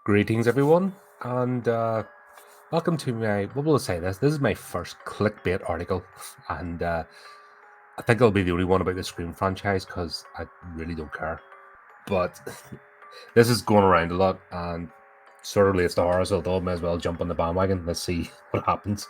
Greetings, everyone, and welcome to my. What will I say? This is my first clickbait article, and I think it'll be the only one about the Scream franchise because I really don't care. But this is going around a lot, and sort of relates to horror, so I thought I may as well jump on the bandwagon. Let's see what happens.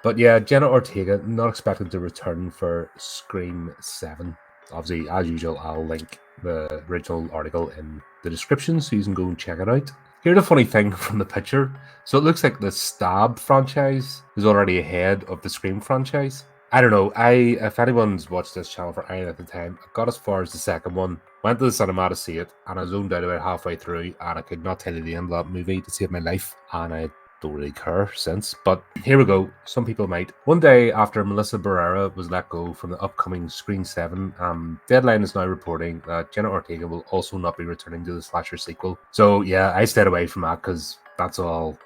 But yeah, Jenna Ortega not expected to return for Scream 7. Obviously, as usual, I'll link the original article in the description so you can go and check it out. Here's the funny thing from the picture. So it looks like the Stab franchise is already ahead of the Scream franchise. I don't know. If anyone's watched this channel for any length of time, I got as far as the second one, went to the cinema to see it, and I zoned out about halfway through, and I could not tell you the end of that movie to save my life, and I don't really care since. But here we go. Some people might. One day after Melissa Barrera was let go from the upcoming Scream 7, Deadline is now reporting that Jenna Ortega will also not be returning to the slasher sequel. So yeah, I stayed away from that because that's all.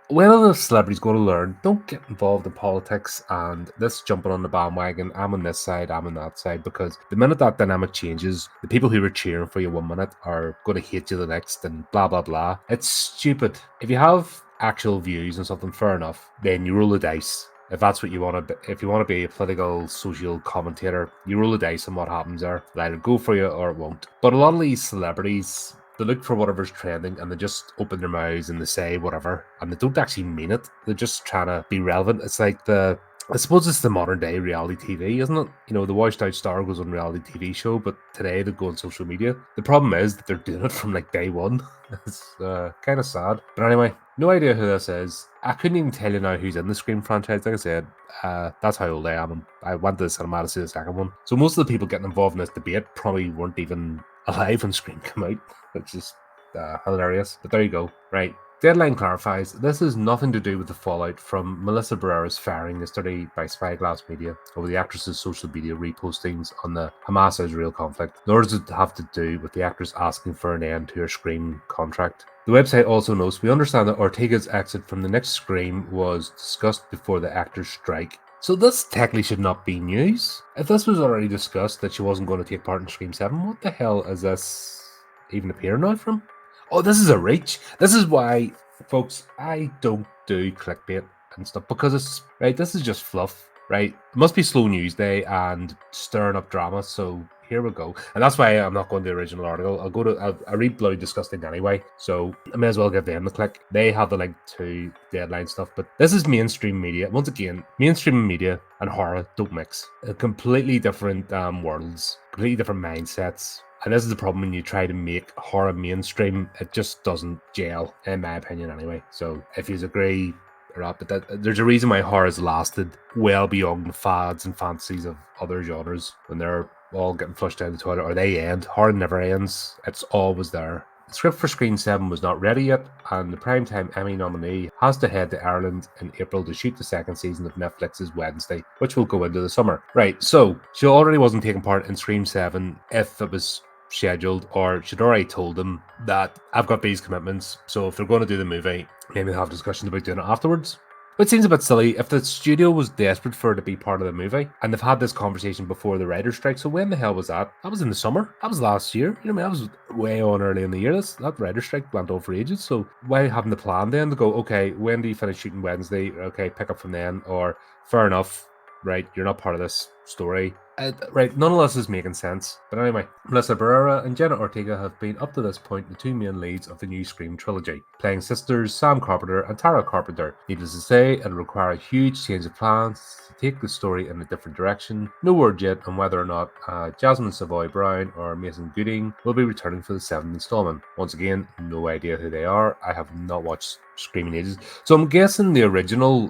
When are the celebrities going to learn? Don't get involved in politics and this jumping on the bandwagon. I'm on this side, I'm on that side. Because the minute that dynamic changes, the people who were cheering for you 1 minute are going to hate you the next and blah, blah, blah. It's stupid. If you have actual views on something, fair enough, then you roll the dice. If that's what you want to, if you want to be a political, social commentator, you roll the dice on what happens there. It'll either go for you or it won't. But a lot of these celebrities, they look for whatever's trending and they just open their mouths and they say whatever and they don't actually mean it. They're just trying to be relevant. It's like I suppose it's the modern day reality TV, isn't it? You know, the washed out star goes on reality TV show, but today they go on social media. The problem is that they're doing it from like day one. It's kind of sad. But anyway, no idea who this is. I couldn't even tell you now who's in the Scream franchise. Like I said, that's how old I am. I went to the cinema to see the second one. So most of the people getting involved in this debate probably weren't even alive when Scream came out, which is hilarious. But there you go. Right. Deadline clarifies this has nothing to do with the fallout from Melissa Barrera's firing yesterday by Spyglass Media over the actress's social media repostings on the Hamas-Israel conflict, nor does it have to do with the actress asking for an end to her Scream contract. The website also notes, we understand that Ortega's exit from the next Scream was discussed before the actors' strike. So this technically should not be news. If this was already discussed that she wasn't going to take part in Scream 7, what the hell is this even appearing now from? Oh, this is a reach. This is why, folks, I don't do clickbait and stuff because it's right. This is just fluff, right? It must be slow news day and stirring up drama. So here we go, and that's why I'm not going to the original article. I read Bloody Disgusting anyway, so I may as well give them the click. They have the link to Deadline stuff, but this is mainstream media. Once again, mainstream media and horror don't mix. Completely different worlds, completely different mindsets. And this is the problem when you try to make horror mainstream, it just doesn't gel, in my opinion, anyway. So if you agree or not, but there's a reason why horror has lasted well beyond the fads and fantasies of other genres when they're all getting flushed down the toilet or they end. Horror never ends, it's always there. The script for Scream 7 was not ready yet, and the Primetime Emmy nominee has to head to Ireland in April to shoot the second season of Netflix's Wednesday, which will go into the summer. Right, so she already wasn't taking part in Scream 7 if it was scheduled, or she'd already told them that I've got these commitments, so if they're going to do the movie, maybe they'll have discussions about doing it afterwards. It seems a bit silly if the studio was desperate for her to be part of the movie, and they've had this conversation before the writer's strike. So when the hell was that? That was in the summer. That was last year. You know, I mean, that was way on early in the year. That writer's strike went on for ages. So why haven't the plan then to go, okay, when do you finish shooting Wednesday? Okay, pick up from then. Or fair enough, right? You're not part of this story. Right, none of this is making sense. But anyway, Melissa Barrera and Jenna Ortega have been up to this point the two main leads of the new Scream trilogy, playing sisters Sam Carpenter and Tara Carpenter. Needless to say, it'll require a huge change of plans to take the story in a different direction. No word yet on whether or not Jasmine Savoy Brown or Mason Gooding will be returning for the 7th installment. Once again, no idea who they are. I have not watched Scream in ages. So I'm guessing the original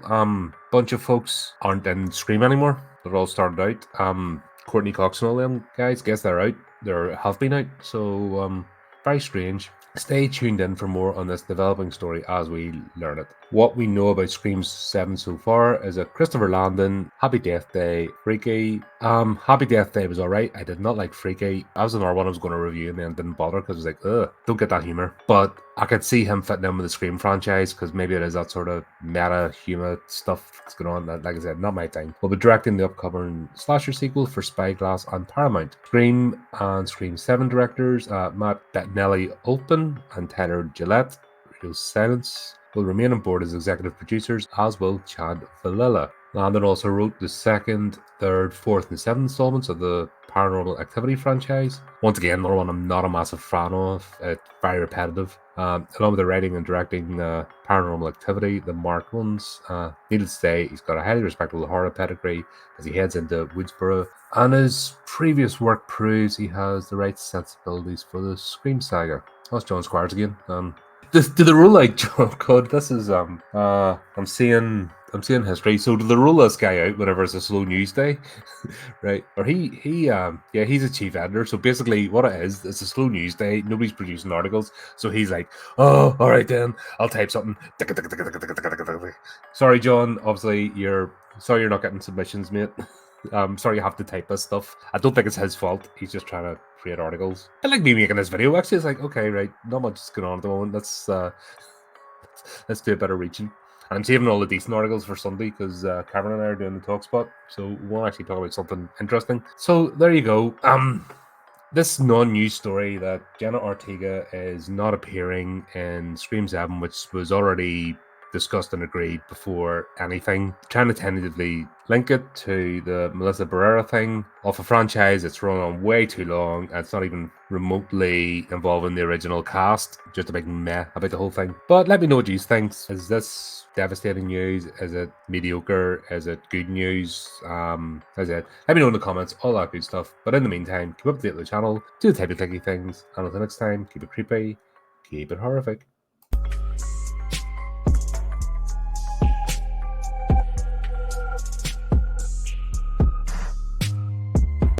bunch of folks aren't in Scream anymore. It all started out. Courtney Cox and all them guys, guess they're out. They have been out. So very strange. Stay tuned in for more on this developing story as we learn it. What we know about Scream 7 so far is that Christopher Landon, Happy Death Day, Freaky. Happy Death Day was alright. I did not like Freaky. That was another one I was going to review and then didn't bother because I was like, ugh, don't get that humor. But I could see him fitting in with the Scream franchise because maybe it is that sort of meta humor stuff that's going on. Like I said, not my thing. We'll be directing the upcoming slasher sequel for Spyglass and Paramount. Scream and Scream 7 directors Matt Bettinelli Olpin and Tyler Gillette Radio Silence will remain on board as executive producers, as will Chad Villella. Landon also wrote the second, third, fourth, and seventh installments of the Paranormal Activity franchise. Once again, another one I'm not a massive fan of. It's very repetitive. Along with the writing and directing Paranormal Activity, the Mark ones. Needless to say, he's got a highly respectable horror pedigree as he heads into Woodsboro, and his previous work proves he has the right sensibilities for the Scream saga. That's John Squires again. Did the rule like oh god, this is I'm seeing history. So did they roll this guy out whenever it's a slow news day? Right? Or he's a chief editor. So basically what it is, it's a slow news day, nobody's producing articles. So he's like, oh, alright then, I'll type something. Sorry, John, obviously you're not getting submissions, mate. Sorry you have to type this stuff. I don't think it's his fault. He's just trying to create articles. I like me making this video. Actually, it's like, okay, right, not much is going on at the moment. Let's do a bit of reaching. And I'm saving all the decent articles for Sunday because Cameron and I are doing the talk spot, so we'll actually talk about something interesting. So there you go. This non-news story that Jenna Ortega is not appearing in Scream 7, which was already discussed and agreed before anything, trying to tentatively link it to the Melissa Barrera thing off a franchise that's run on way too long, and it's not even remotely involving the original cast. Just a big meh about the whole thing. But let me know what you think. Is this devastating news? Is it mediocre? Is it good news? Let me know in the comments, all that good stuff. But in the meantime, keep up to date with the channel, do the type of thinky things, and until next time, keep it creepy, keep it horrific.